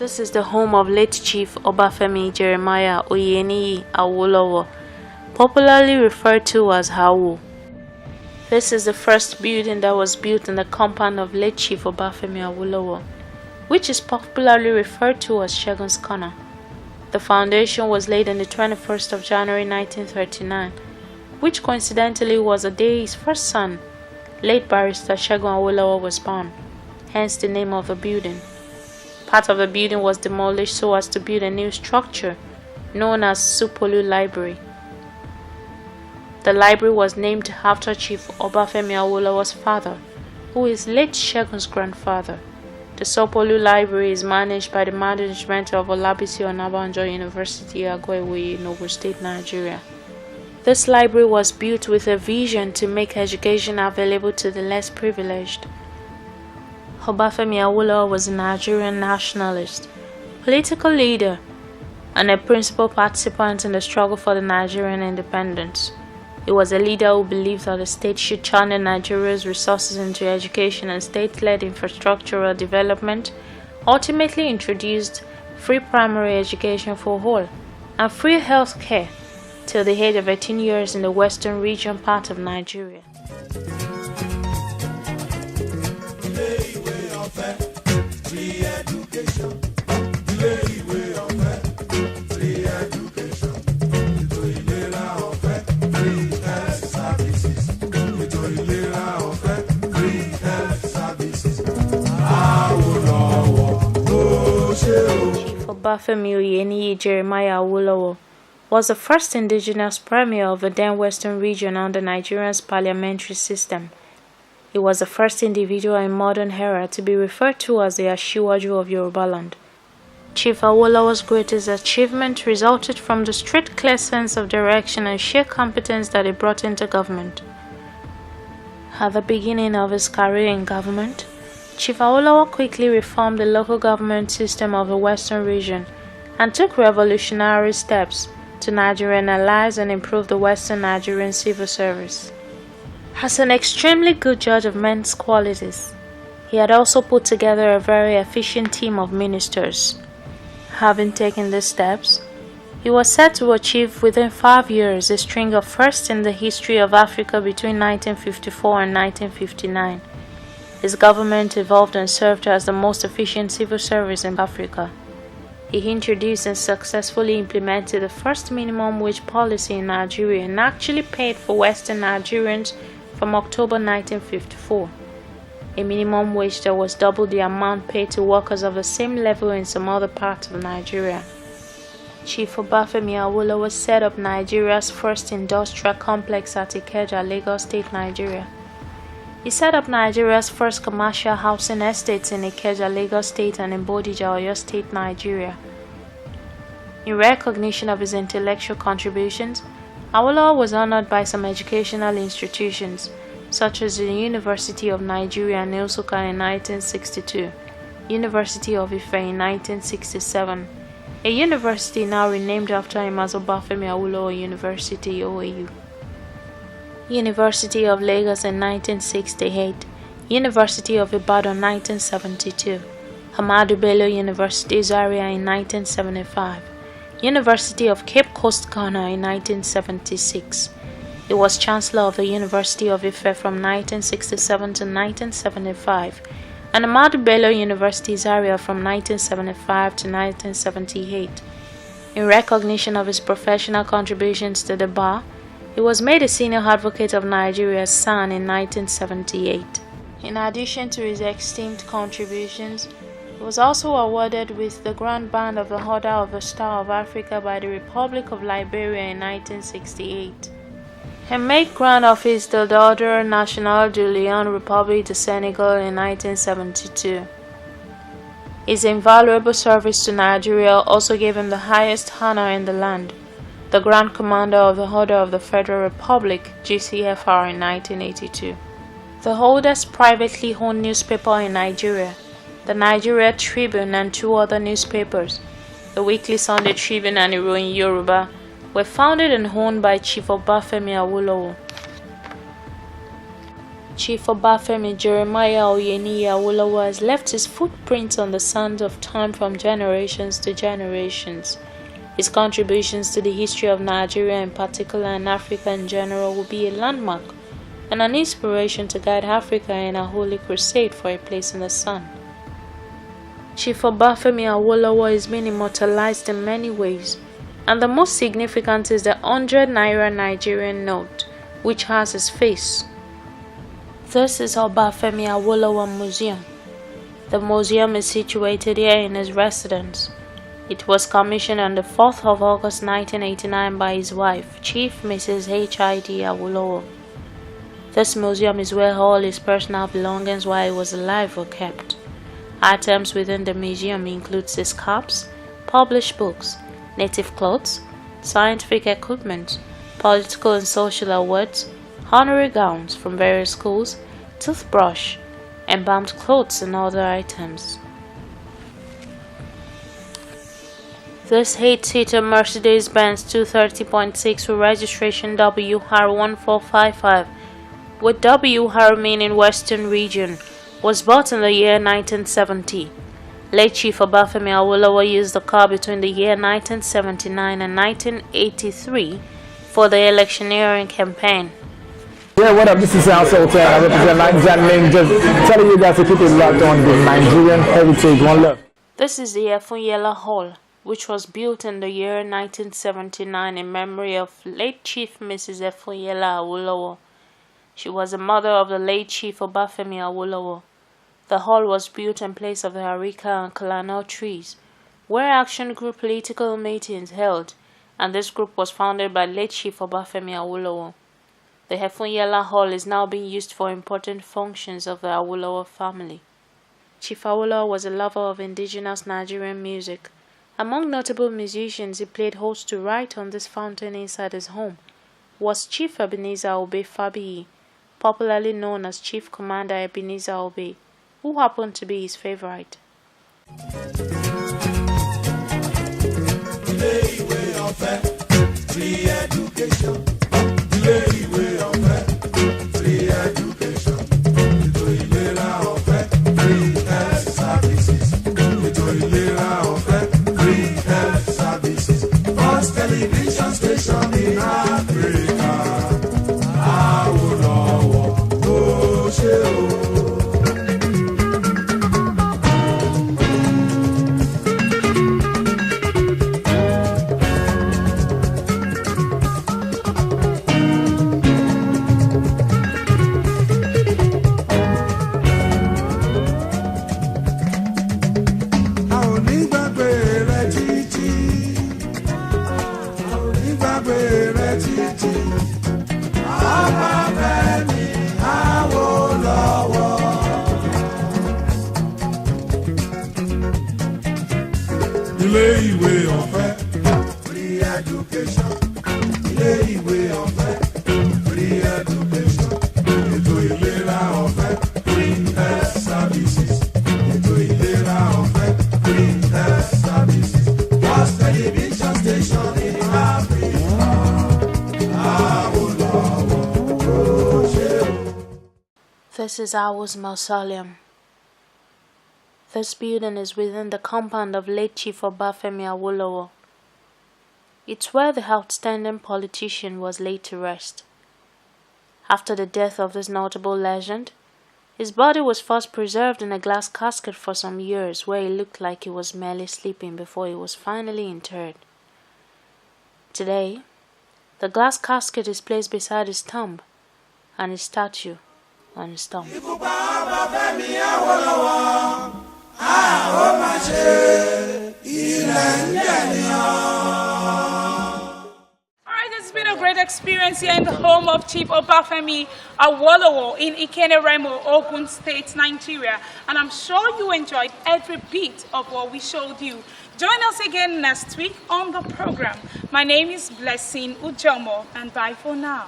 This is the home of late Chief OBAFEMI Jeremiah Oyeniyi AWOLOWO, popularly referred to as AWO. This is the first building that was built in the compound of late Chief OBAFEMI AWOLOWO, which is popularly referred to as Segun's Corner. The foundation was laid on the 21st of January 1939, which coincidentally was the day his first son, late Barrister Segun AWOLOWO, was born, hence the name of the building. Part of the building was demolished so as to build a new structure known as Supolu Library. The library was named after Chief OBAFEMI AWOLOWO's father, who is late Segun's grandfather. The Supolu Library is managed by the management of Olabisi Onabanjo University, Agwa-Iwoye, Ogun State, Nigeria. This library was built with a vision to make education available to the less privileged. OBAFEMI AWOLOWO was a Nigerian nationalist, political leader, and a principal participant in the struggle for the Nigerian independence. He was a leader who believed that the state should channel Nigeria's resources into education and state-led infrastructural development, ultimately introduced free primary education for all and free health care till the age of 18 years in the western region part of Nigeria. OBAFEMI Oyeniyi Jeremiah AWOLOWO was the first indigenous premier of the then western region under Nigeria's parliamentary system. He was the first individual in modern era to be referred to as the Ashiwaju of Yorubaland. Chief AWOLOWO's greatest achievement resulted from the straight, clear sense of direction and sheer competence that he brought into government. At the beginning of his career in government, Chief AWOLOWO quickly reformed the local government system of the western region and took revolutionary steps to Nigerianize and improve the western Nigerian civil service. As an extremely good judge of men's qualities, he had also put together a very efficient team of ministers. Having taken these steps, he was set to achieve within 5 years a string of firsts in the history of Africa between 1954 and 1959. His government evolved and served as the most efficient civil service in Africa. He introduced and successfully implemented the first minimum wage policy in Nigeria and actually paid for Western Nigerians from October 1954, a minimum wage that was double the amount paid to workers of the same level in some other parts of Nigeria. Chief OBAFEMI AWOLOWO set up Nigeria's first industrial complex at Ikeja, Lagos State, Nigeria. He set up Nigeria's first commercial housing estates in Ikeja, Lagos State and in Bodija, Oyo State, Nigeria. In recognition of his intellectual contributions, AWOLOWO was honored by some educational institutions, such as the University of Nigeria, Nsukka in 1962, University of Ife in 1967, a university now renamed after him as OBAFEMI AWOLOWO University, OAU. University of Lagos in 1968, University of Ibadan 1972, Ahmadu Bello University Zaria in 1975, University of Cape Coast, Ghana in 1976. He was Chancellor of the University of Ife from 1967 to 1975, and Ahmadu Bello University Zaria from 1975 to 1978. In recognition of his professional contributions to the bar, he was made a Senior Advocate of Nigeria (SAN) in 1978. In addition to his esteemed contributions, he was also awarded with the Grand Band of the Order of the Star of Africa by the Republic of Liberia in 1968. He made Grand Office de l'Ordre National du Lion République de Senegal in 1972. His invaluable service to Nigeria also gave him the highest honor in the land, the Grand Commander of the Order of the Federal Republic, GCFR, in 1982. The oldest privately owned newspaper in Nigeria, the Nigeria Tribune, and 2 other newspapers, the Weekly Sunday Tribune and Iroyin Yoruba, were founded and owned by Chief OBAFEMI AWOLOWO. Chief Obafemi Jeremiah Oyeniyi Awolowo has left his footprints on the sands of time from generations to generations. His contributions to the history of Nigeria in particular and Africa in general will be a landmark and an inspiration to guide Africa in a holy crusade for a place in the sun. Chief Obafemi Awolowo is being immortalized in many ways, and the most significant is the 100 Naira Nigerian note, which has his face. This is Obafemi Awolowo Museum. The museum is situated here in his residence. It was commissioned on the 4th of August 1989 by his wife, Chief Mrs. H.I.D. Awolowo. This museum is where all his personal belongings while he was alive were kept. Items within the museum include his caps, published books, native clothes, scientific equipment, political and social awards, honorary gowns from various schools, toothbrush, embalmed clothes and other items. This 8-seater Mercedes-Benz 230.6 with registration WR1455 with WR meaning Western Region was bought in the year 1970. Late Chief Obafemi Awolowo used the car between the year 1979 and 1983 for the electioneering campaign. Yeah, what up? This is Al Sultan. I represent Nigerian. Just telling you guys to keep it locked on the Nigerian heritage. One love. This is the Efunyela Hall, which was built in the year 1979 in memory of late Chief Mrs. Efunyela Awolowo. She was the mother of the late Chief Obafemi Awolowo. The hall was built in place of the Harika and Kalano trees, where Action Group political meetings held, and this group was founded by late Chief Obafemi Awolowo. The Efunyela Hall is now being used for important functions of the Awolowo family. Chief Awolowo was a lover of indigenous Nigerian music. Among notable musicians he played host to right on this fountain inside his home was Chief Ebenezer OBAFEMI, popularly known as Chief Commander Ebenezer Obe, who happened to be his favorite. Free education. First television station in Africa. Awolowo, oh, she. Ilé-ìwé ọ̀fẹ́, free education. Ilé-ìwé ọ̀fẹ́, free education. Ètò ìlera ọ̀fẹ́, free health services. Ètò ìlera ọ̀fẹ́, free health services. First television station in Africa. Awolowo, oh, ṣé o. This is Awo's mausoleum. This building is within the compound of late Chief Obafemi Awolowo. It's where the outstanding politician was laid to rest. After the death of this notable legend, his body was first preserved in a glass casket for some years, where he looked like he was merely sleeping before he was finally interred. Today, the glass casket is placed beside his tomb and his statue on his tomb. Alright, it's been a great experience here in the home of Chief Obafemi Awolowo in Ikeneremo, Ogun State, Nigeria. And I'm sure you enjoyed every bit of what we showed you. Join us again next week on the program. My name is Blessing Ujomo, and bye for now.